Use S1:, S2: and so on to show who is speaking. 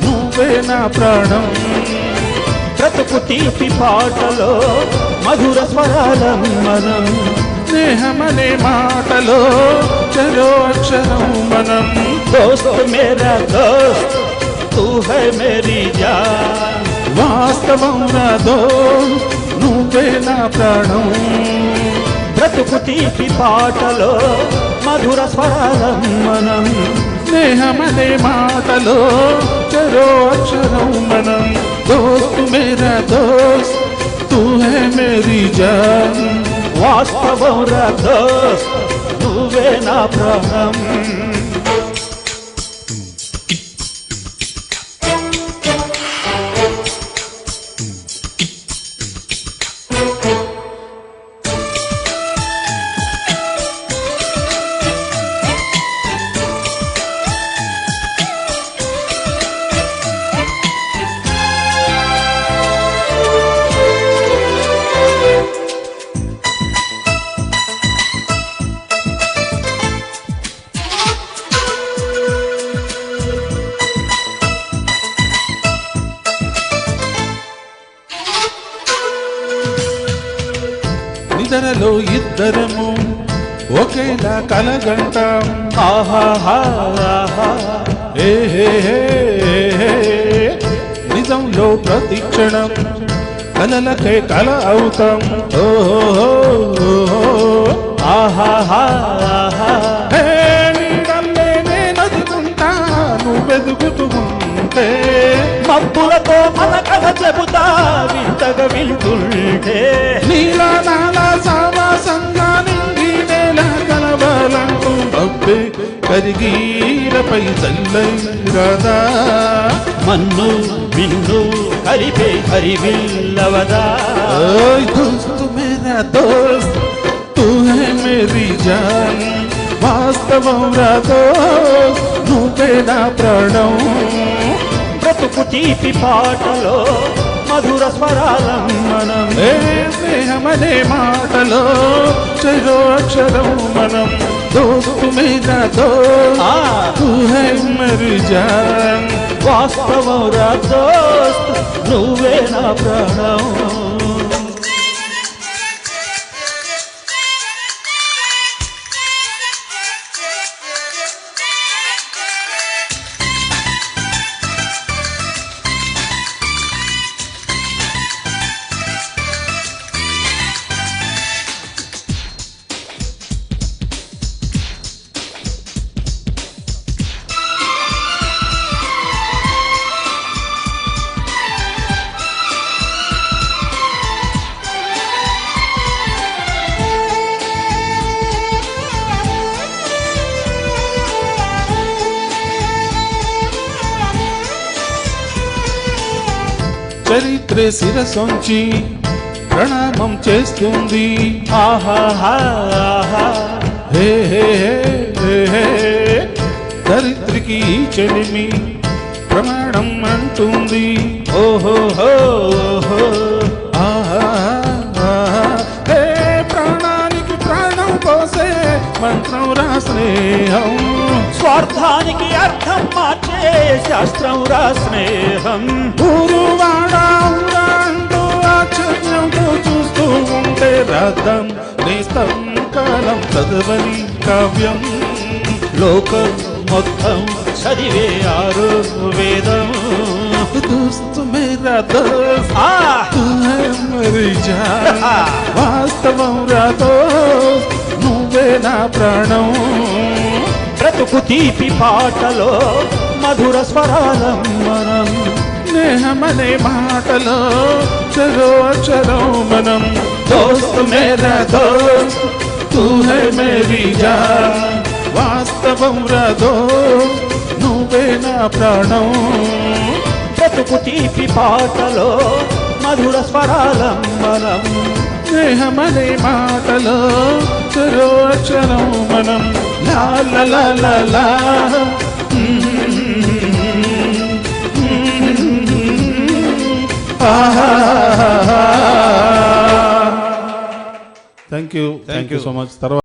S1: నువ్వే నా ప్రాణం బ్రతుకు తీపి పాటలో మధుర స్వరాలం మనం స్నేహమనే మాటలో చలో అక్షరం మనం దోస్త్ మేరా దోస్త్ తూ హై మేరీ జాన్ వాస్తవం నా దోస్త్ నువ్వే నా ప్రాణం బ్రతుకు తీపి పాటలో మధుర స్వరాలం మనం స్నేహమనే మాటలో చరో అక్షరం మనం దోస్త్ మేరా దోస్త్ తూ హై మేరీ జాన్ వాస్తవం రా దోస్త్ నువ్వే నా ప్రాణం నిద్రలో ఇద్దరము ఒకేలా కలగంటాం ఆహాహా హే హే హే నిజంలో ప్రతి క్షణం కలలకే కల అవుతాం ఓహో ఆహాహా హే నీడల్లే నేనదుకుంటా నువ్వెదుగుతూ ఉంటే మబ్బులతో మన కథ చెబుతా వింతగా వింటుంటే నీలా నాలా సావాసంగా నిండి నేల కలవాలంటూ అబ్బే కరిగీలపై చల్లై రాదా మన్ను విన్ను కలిపే హరివిల్లవదా దోస్త్ మేరా దోస్త్ తూ హై మేరీ జాన్ వాస్తవం రా దోస్త్ నువ్వే నా ప్రాణం బ్రతుకు తీపి పాటలో మధుర స్వరాలం మనం స్నేహమనే మాటలో చరో అక్షరం మనం దోస్త్ మేరా దోస్త్ తూ హై మేరీ జాన్ వాస్తవం రా దోస్త్ నువ్వే నా ప్రాణం చరిత్రే శిరసొంచి ప్రణామం చేస్తుంది ఆహాహా హే హే హే ధరిత్రికి ఈ చెలిమి ప్రమాణం అంటుంది ఓహో ఆహా హే ప్రాణానికి ప్రాణం పోసే మంత్రం రా స్నేహం స్వార్థానికి అర్థం మార్చే శాస్త్రం రా స్నేహం ఊరువాడా ఊరాంటూ ఆశ్చర్యంతో చూస్తూ ఉంటే రాద్దాం నేస్తం కాలం చదవని కావ్యం లోకం మొత్తం చదివే ఆరు వేదం దోస్త్ మేరా దోస్త్ తూ హై మేరీ జాన్ వాస్తవం రా దోస్త్ నువ్వే నా ప్రాణం బ్రతుకు తీపి పాటలో మధుర స్వరాలం మనం స్నేహమనే మాటలో చరో అక్షరం మనం దోస్త్ మేరా దోస్త్ తూ హై మేరీ జాన్ వాస్తవం రా దోస్త్ నువ్వే నా ప్రాణం
S2: బ్రతుకు తీపి పాటలో మధుర స్వరాలంబనం
S1: స్నేహమనే మాటలో చరో అక్షరం మనం లా లా లా లా లా థ్యాంక్ యూ సో మచ్. తర్వాత